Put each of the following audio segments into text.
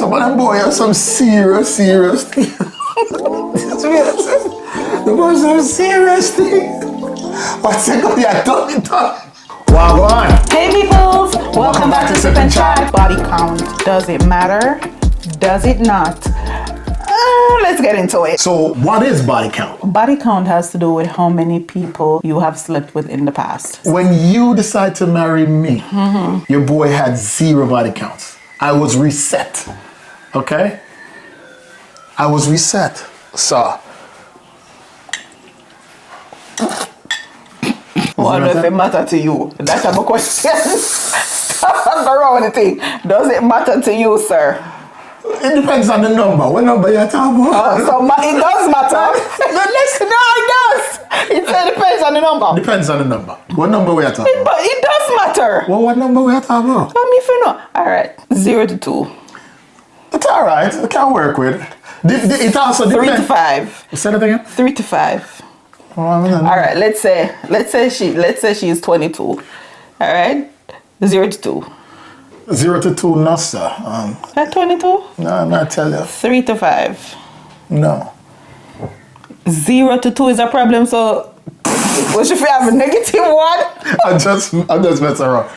Some of them boy have some serious thing. The boys some serious thing. But second, they are done it up. Wow, go on. Hey peoples, welcome back to Sip and Chat. Body count, does it matter? Does it not? Let's get into it. So what is body count? Body count has to do with how many people you have slept with in the past. When you decide to marry me, your boy had 0 body counts. I was reset. Okay? I was reset. So. What does it matter to you? That's a question. Stop around the thing. Does it matter to you, sir? It depends on the number. What number you're talking about? So it does matter. No, it does. It depends on the number. Depends on the number. What number we are talking about? But it does matter. Well, what number we are talking about? If you know. All right, 0 to 2. It's all right. I can work with it. It also 3 depends. to 5. Say that again. 3 to 5. All right, let's say she's 22. All right, 0 to 2. 0 to 2, no sir. At 22? No, I'm not telling you. 3 to 5. No. 0 to 2 is a problem. So, what if you have a negative one? I'm just messing around.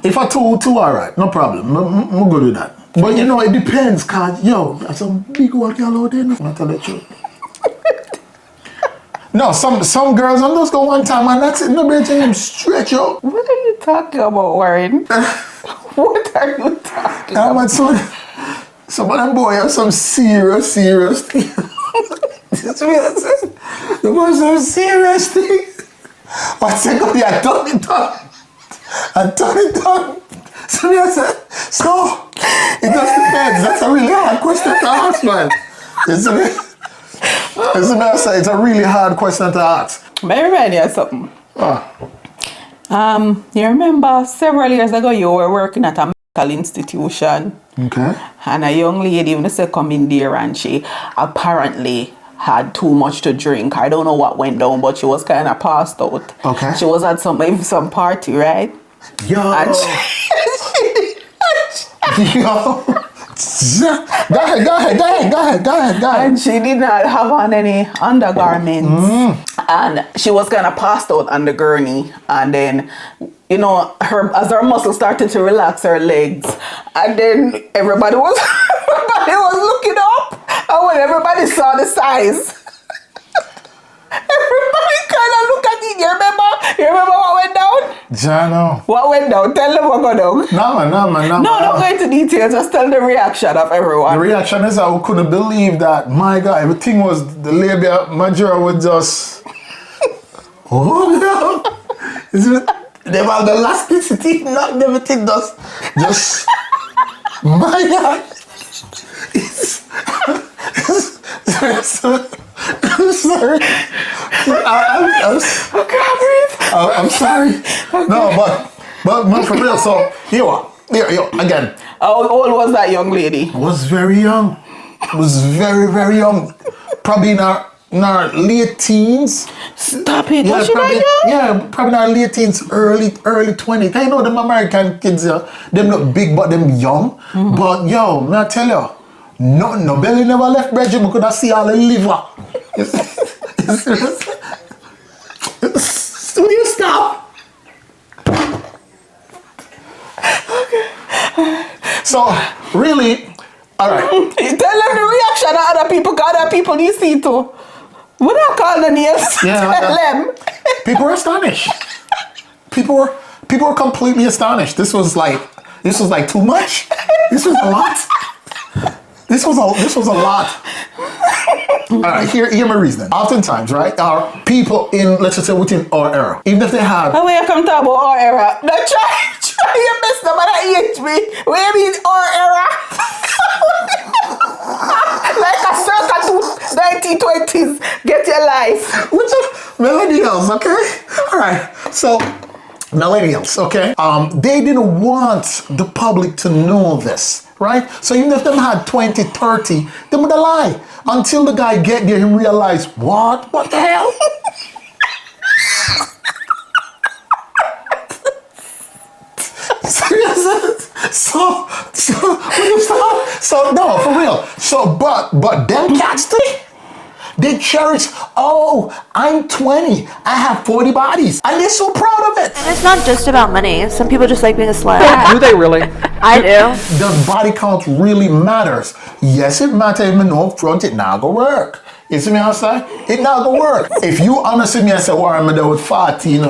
If I 2, all right, no problem. I'm good with that. But you know, it depends, cause there's some big old girl out there. I'm tell the truth. No, some girls on those go one time and that's it. Nobody tell them stretch out. What are you talking about, Warren? What are you talking about? Some of them boy have some serious thing. The boys some serious thing. But second, they are done it done. So it just depends. That's a really hard question to ask, man. It's a really hard question to ask. May I remind you of something? You remember several years ago you were working at a medical institution. Okay. And a young lady, when they come in there and she apparently had too much to drink. I don't know what went down, but she was kind of passed out. Okay. She was at some party, right? Yo. And Yo. Go ahead. And she did not have on any undergarments. And she was kind of passed out on the gurney. And then, as her muscles started to relax her legs. And then everybody was looking up. And when everybody saw the size, everybody kind of looked at it. You remember what went down? Jano. What went down? Tell them what went down. No, man. No, don't go into details. Just tell the reaction of everyone. The reaction is I couldn't believe that. My God, everything was the labia major was just. Oh no! They have the elasticity, not everything does. Just. My God. I'm sorry. I'm sorry. Okay. No, but for real. So here, again. How old was that young lady? Was very young. Was very, very young. Probably in our late teens. Stop it. Yeah, Was she probably, that young? yeah, probably in our late teens, early 20s. I know them American kids, them look big, but them young. But yo, may I tell you, no belly never left Bridget, we could have see all the liver. Will you stop? Okay. So, really, all right. Tell them the reaction of other people, because other people you see too. We don't call the names. Yeah, Tell them. People were astonished. People were completely astonished. This was like too much. This was a lot. This was a lot. All right, hear my reasoning. Oftentimes, right, our people in, let's just say, within our era, even if they have. Oh, when you come talk about our era, now try your best no matter age me. What you mean our era? Like a circa 1920s. Get your life. What's up? Millennials, okay? All right, so. Millennials, okay? They didn't want the public to know this, right? So even if them had 20, 30, they would lie. Until the guy get there and realize, what the hell? So So no, for real. So but them cats they cherish, oh, I'm 20, I have 40 bodies, and they're so proud of it. And it's not just about money. Some people just like being a slut. Do they really? I do. Does body count really matters? Yes, it matters. If I know up front, it not gonna work. You see me outside? It not gonna work. If you honestly me and say, well, I'm there with 14.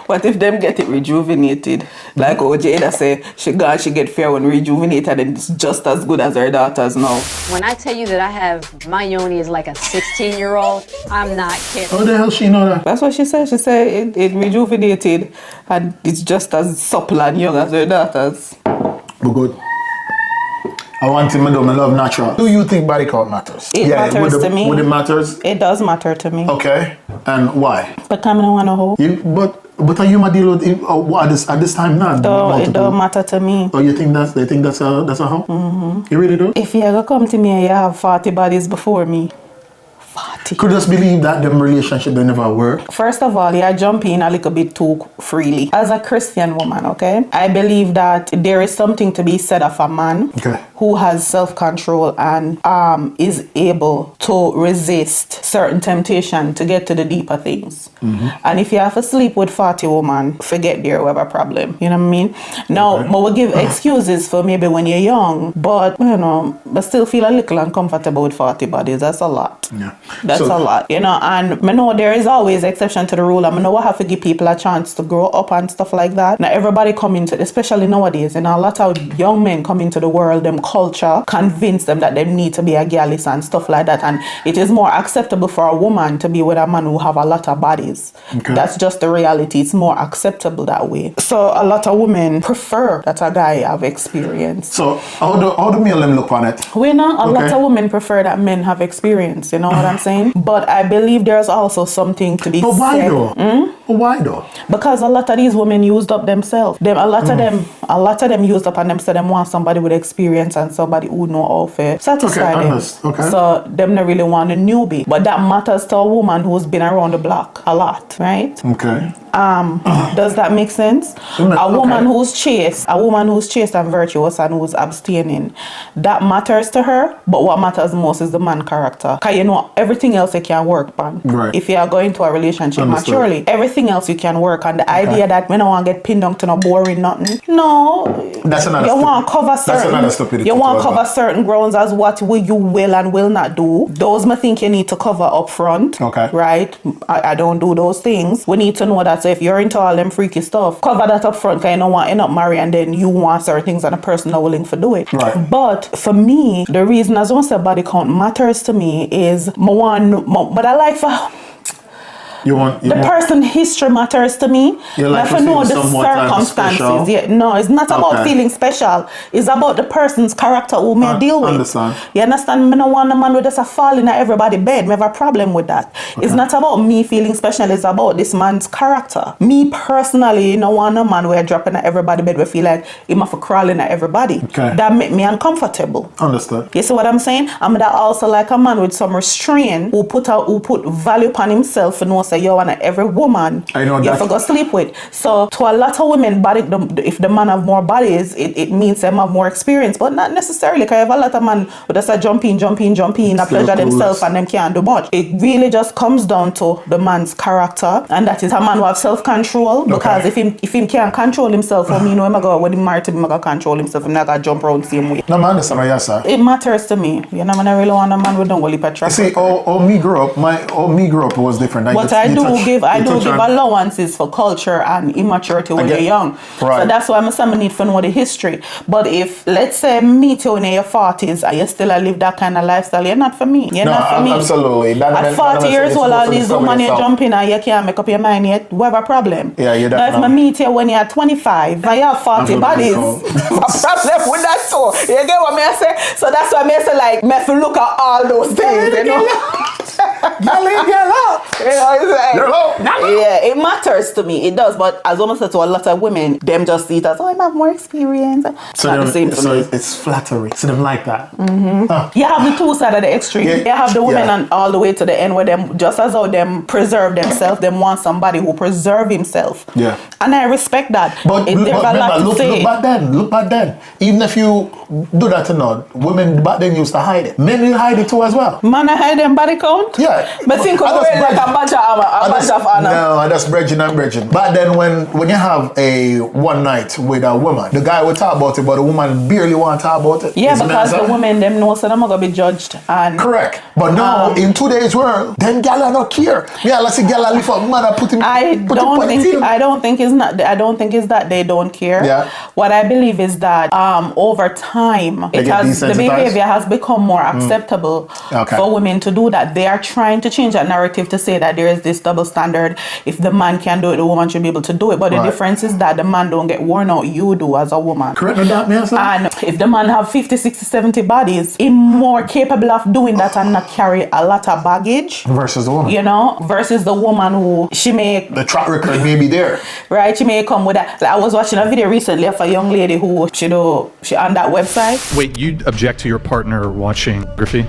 What if them get it rejuvenated? Like Jada say, she get fair when rejuvenated and it's just as good as her daughters now. When I tell you that I have, my yoni is like a 16-year-old, I'm not kidding. How the hell she know that? That's what she said. She said it rejuvenated and it's just as supple and young as her daughters. But good. I want him to do my love natural. Do you think body count matters? It matters to me. Would it matters? It does matter to me. Okay. And why? But I don't want to hold. But are you my deal with it, at this time now? It don't matter to me. Oh, you think that's a how? Mm-hmm. You really do? If you ever come to me and you have 40 bodies before me, 40. Could just believe that them relationship they never work. First of all, you jump in a little bit too freely. As a Christian woman, okay, I believe that there is something to be said of a man who has self-control and is able to resist certain temptation to get to the deeper things. Mm-hmm. And if you have to sleep with 40 women, forget there, we have a problem. You know what I mean? Now, but we give excuses for maybe when you're young, but you know, I still feel a little uncomfortable with 40 bodies. That's a lot. Yeah. That's a lot, you know, and I know there is always exception to the rule. I know I have to give people a chance to grow up and stuff like that. Now everybody come into, especially nowadays, and a lot of young men come into the world, them culture convince them that they need to be a gallus and stuff like that, and it is more acceptable for a woman to be with a man who have a lot of bodies. Okay. That's just the reality. It's more acceptable that way. So a lot of women prefer that a guy have experience. So how do men look on it? We know a lot of women prefer that men have experience, you know what I'm saying? But I believe there's also something to be said. But why though? Why though? Because a lot of these women used up themselves. A lot of them used up and them said them want somebody with experience and somebody who know how to satisfy them. Okay. So them not really want a newbie. But that matters to a woman who's been around the block a lot, right? Okay. Does that make sense? A woman who's chaste and virtuous and who's abstaining, that matters to her, but what matters most is the man character. Because you know, everything else you can work on. Right. If you are going to a relationship maturely, everything else you can work on. The idea that we don't want to get pinned down to no boring nothing. No. That's another you want to cover certain, you want to cover certain grounds as what you will and will not do. Those I think you need to cover up front. Okay. Right? I don't do those things. We need to know that. So if you're into all them freaky stuff, cover that up front, because you don't want to end up married and then you want certain things and a person not willing to do it. Right. But for me, the reason as I say body count matters to me is but I like for the person history matters to me. Like to know the circumstances. Yeah, no, it's not about feeling special. It's about the person's character who may deal with. Understand. You understand? I don't want a man with just a fall in everybody's bed. I have a problem with that. Okay. It's not about me feeling special. It's about this man's character. Me personally, I don't want a man where dropping at everybody's bed where feel like he must crawl in at everybody. Okay. That make me uncomfortable. Understood. You see what I'm saying? I'm also like a man with some restraint who put value upon himself and know say you want every woman you have to go sleep with. So to a lot of women, if the man have more bodies, it means them have more experience, but not necessarily, because I have a lot of men who just jump in, a pleasure themselves and them can't do much. It really just comes down to the man's character, and that is a man who have self-control, because if he can't control himself, when he married to him, I control himself, I'm not going to jump around the same way. No, man, that's yes, sir. It matters to me. You know, I really want a man with no really attract. See, me grew up was different. But I do give allowances for culture and immaturity when you're young. Right. So that's why I need to know the history. But if, let's say, meet you in your 40s and you still live that kind of lifestyle, you're not for me. You're not for me. Absolutely. At 40 years old, all these women you jump in and you can't make up your mind yet, we have a problem. Yeah, you're now, if I meet you when you're 25 and you have 40 bodies, a problem with that too. You get what I say? So that's why I say, like, me have to look at all those things, you know? Girl in, girl out. You know, it's like, Girl out. yeah, it matters to me. It does, but as almost said to a lot of women, them just see it as, oh, I have more experience. So, Not the same for me. it's flattery. So them like that. You have the two sides of the extreme. Yeah. You have the women Yeah. on all the way to the end where them, just as how them preserve themselves, them want somebody who preserve himself. Yeah. And I respect that. But There's a lot remember, to look say. back then. Even if you do that or not, women back then used to hide it. Men will hide it too as well. Man, I hide them body count? Yeah. But think of I just it like a badge of honor. No, I just bridging and bridging. But then when you have a one night with a woman, the guy will talk about it, but the woman barely want to talk about it. Yeah, Isn't because that the so? women, them know so they're not going to be judged. And Correct. But now, in today's world, them gal are not care. Yeah, let's see gal lift up man and put him I put him don't on the think team. I don't think it's that they don't care. Yeah. What I believe is that over time They get the desensitized? behavior has become more acceptable Okay. for women to do that. They are trying to change that narrative to say that there is this double standard. If the man can do it, the woman should be able to do it. But the Right. difference is that the man don't get worn out, you do as a woman. Correct with that, man, sir? And if the man have 50, 60, 70 bodies, he's more capable of doing that and not carry a lot of baggage. Versus the woman. You know, versus the woman who she may, The track record may be there. right? She may come with that. Like I was watching a video recently of a young lady who she on that website. Wait, you object to your partner watching pornography?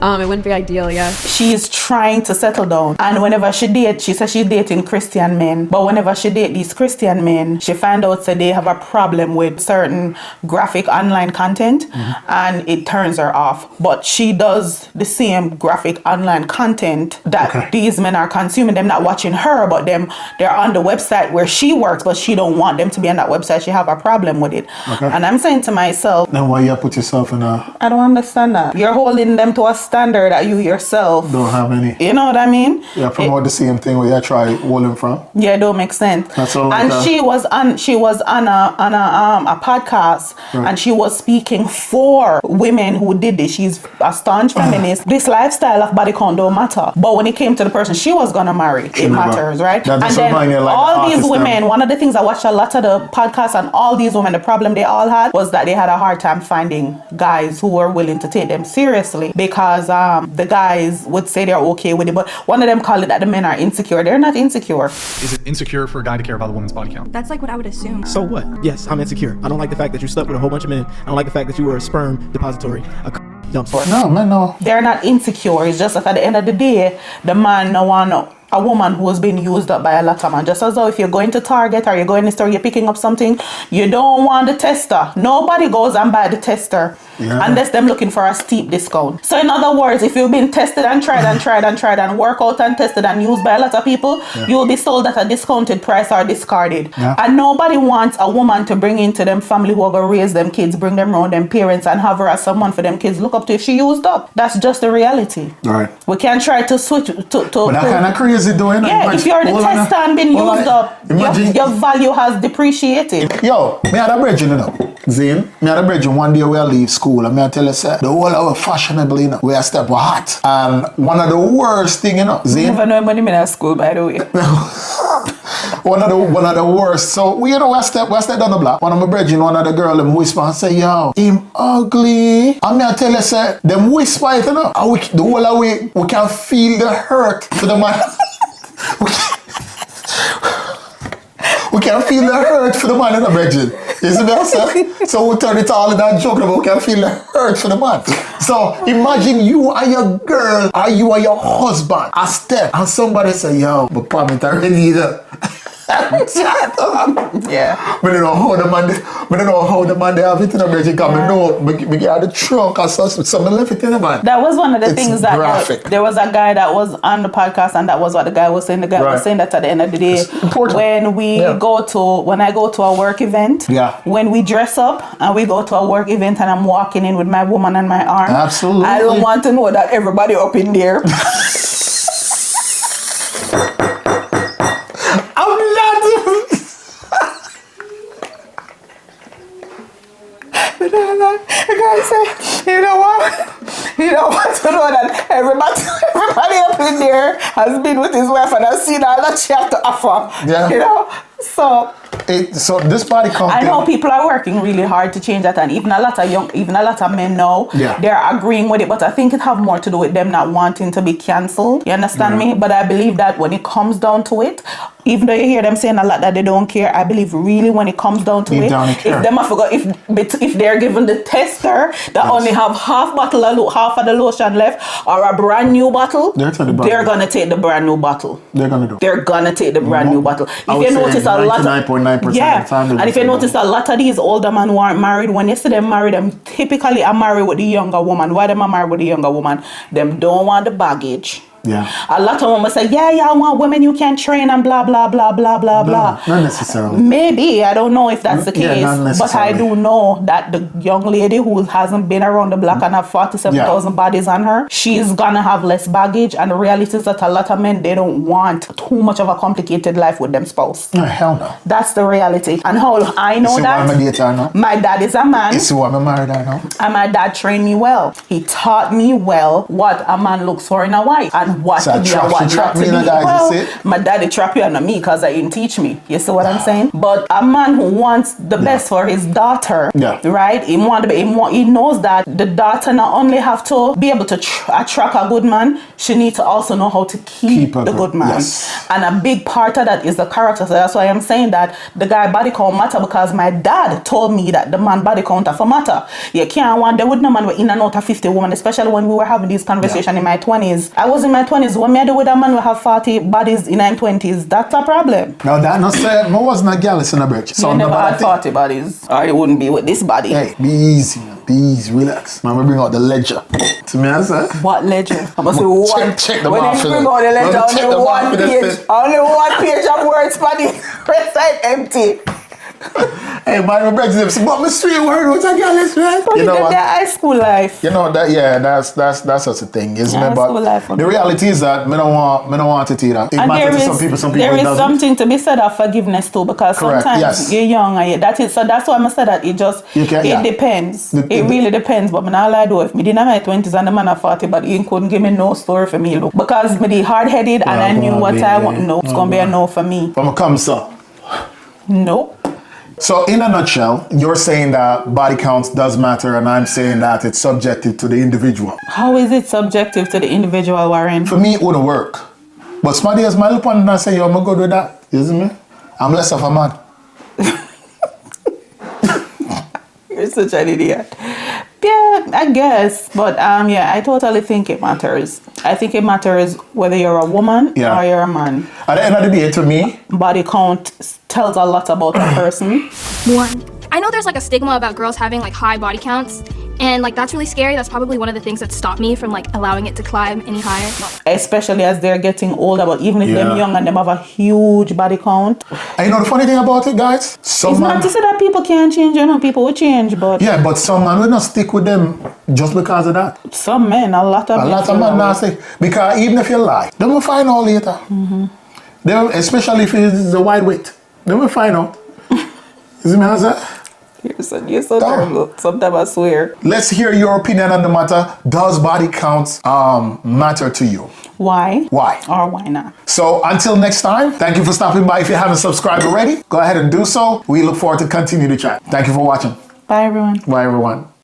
It wouldn't be ideal, yeah. She's trying to settle down, and whenever she date, she says she's dating Christian men. But whenever she date these Christian men, she find out that they have a problem with certain graphic online content, and it turns her off. But she does the same graphic online content that these men are consuming. Them not watching her, but they're on the website where she works, but she don't want them to be on that website. She have a problem with it, and I'm saying to myself, Then why you put yourself in a I don't understand that. You're holding them to a standard that you yourself don't have any. You know what I mean? Yeah, promote the same thing where you try holding from. Yeah, it don't make sense. That's all And like she was on a podcast, Right. and she was speaking for women who did this. She's a staunch feminist. This lifestyle of body count don't matter. But when it came to the person she was gonna marry, it never- matters, right? That And just then remind you, like, all these artists women, them. one of the things I watched a lot of the podcasts, and all these women, the problem they all had was that they had a hard time finding guys who were willing to take them seriously, because the guys would say they're okay with it, but one of them called it that the men are insecure. They're not insecure. Is it insecure for a guy to care about a woman's body count? That's like what I would assume. So what? Yes, I'm insecure. I don't like the fact that you slept with a whole bunch of men. I don't like the fact that you were a sperm depository, a dumpster. No, man, no. They're not insecure. It's just that at the end of the day, the man no want a woman who has been used up by a lot of men. Just as though if you're going to Target or you're going to the store, you're picking up something, you don't want the tester. Nobody goes and buy the tester unless them looking for a steep discount. So in other words, if you've been tested and tried and tried and tried and worked out and tested and used by a lot of people, you will be sold at a discounted price or discarded. And nobody wants a woman to bring into them family who are going to raise them kids, bring them around them parents and have her as someone for them kids look up to if she used up. That's just the reality. Right. We can't try to switch to But that kind of crazy doing. yeah, if you're the tester and been used up, your value has depreciated. Yo, me had a bridging, you know. Zane, me had a bridging one day we leave school, and me I tell you, say, the whole of fashionable, you know, we a step were hot. And one of the worst thing, you know, Zane. Never know when I'm in school, by the way. one of the worst. So we, you know, we step down the block. One of my brethren, one of the girl, them whisper and say, yo, him ugly. And me I tell you, say, them whisper it, you know. And the whole of we can feel the hurt for the man. We can feel the hurt for the man in the brethren. You see what I'm saying? So we turn it all in that joke, but we can feel the hurt for the man. So imagine you and your girl, or you and your husband, a step, and somebody say, yo, but permit already either. Yeah. We don't know how the man they have it in the bridge. Because I know we get the trunk or something left it in the man. That was one of the It's things that graphic. there was a guy that was on the podcast, and that was what the guy was saying. The guy was saying that at the end of the day, It's important. when I go to a work event, when we dress up and we go to a work event and I'm walking in with my woman and my arm, Absolutely. I don't want to know that everybody up in there. The guy say, you know what? You don't want to know that everybody up in there has been with his wife and has seen all that she have to offer. Yeah. You know? So So this body count I thing, know people are working really hard to change that, and even a lot of men now, Yeah. they're agreeing with it. But I think it have more to do with them not wanting to be cancelled. You understand me? But I believe that when it comes down to it, even though you hear them saying a lot that they don't care, I believe really when it comes down to Deep it, down they care. if them I forgot if they're given the tester that only have half of the lotion left or a brand new bottle, they're gonna take the brand new bottle. They're gonna take the brand new bottle. If I would you say notice a lot of 99.9% of the time, and if you notice a lot of these older men who aren't married, when you see them married, them typically are married with the younger woman. Why them are married with the younger woman? Them don't want the baggage. Yeah. A lot of women say, yeah, I want women you can train and blah, blah, blah, blah, blah, blah. Not necessarily. Maybe. I don't know if that's the case. not But necessarily. I do know that the young lady who hasn't been around the block and have 47,000 bodies on her, she's gonna have less baggage. And the reality is that a lot of men, they don't want too much of a complicated life with them spouse. No, hell no. That's the reality. And how I know You see why I'm a dater now? my dad is a man. You see why I'm married now? And my dad trained me well. He taught me well what a man looks for in a wife and what So to be and what not to be. Well, my daddy trap you and me because I didn't teach me. You see what I'm saying? But a man who wants the best for his daughter, right? He knows that the daughter not only have to be able to attract a good man, she needs to also know how to keep the good man. Yes. And a big part of that is the character. So that's why I'm saying that the guy body count matter, because my dad told me that the man body count for matter. You can't want there would no man in and out of 50 women, especially when we were having this conversation in my 20s. I was in my 20s. When me I do with a man who have 40 bodies in my 20s, that's a problem. Now that not said, I wasn't a girl in a bridge. So you never had 40 bodies, or you wouldn't be with this body. Hey, be easy, relax. Man, we bring out the ledger. To me, I say. What ledger? I must say one. Check the when mark. you bring out the ledger, only one page of words for the rest side empty. Hey, man, my Brexit, but my sweet word, what's a girl is right? But you know what? High school life. You know that, yeah, that's such a thing, isn't it? But the reality is that me don't want it either. It matters to some people there it is doesn't. something to be said of forgiveness too, because sometimes you're young and so that's why I said that it just depends. It really depends. But me all I do if me didn't have my 20s and the man at 40, but he couldn't give me no story for me look, because me the hard headed and I knew what I want. No, it's gonna be a no for me. From a come so. Nope. So in a nutshell, you're saying that body counts does matter, and I'm saying that it's subjective to the individual. How is it subjective to the individual, Warren? For me, it wouldn't work. But somebody else might look and say, yo, I'm good with that. Isn't me? I'm less of a man. You're such an idiot. Yeah, I guess. But I totally think it matters. I think it matters whether you're a woman or you're a man. At the end of the day, to me, body count tells a lot about a person. One, I know there's like a stigma about girls having like high body counts, and like that's really scary. That's probably one of the things that stopped me from like allowing it to climb any higher. Especially as they're getting older, but even if they're young and they have a huge body count. And you know the funny thing about it, guys? It's not to say that people can't change, people will change, but... Yeah, but some men will not stick with them just because of that. Some men, a lot of men not stick. Because even if you lie, they will find out later. Mm-hmm. Especially if it's a wide weight. They will find out. Is it me answer? You're so terrible. Sometimes I swear. Let's hear your opinion on the matter. Does body counts matter to you? Why? Why? Or why not? So until next time, thank you for stopping by. If you haven't subscribed already, go ahead and do so. We look forward to continue the chat. Thank you for watching. Bye, everyone. Bye, everyone.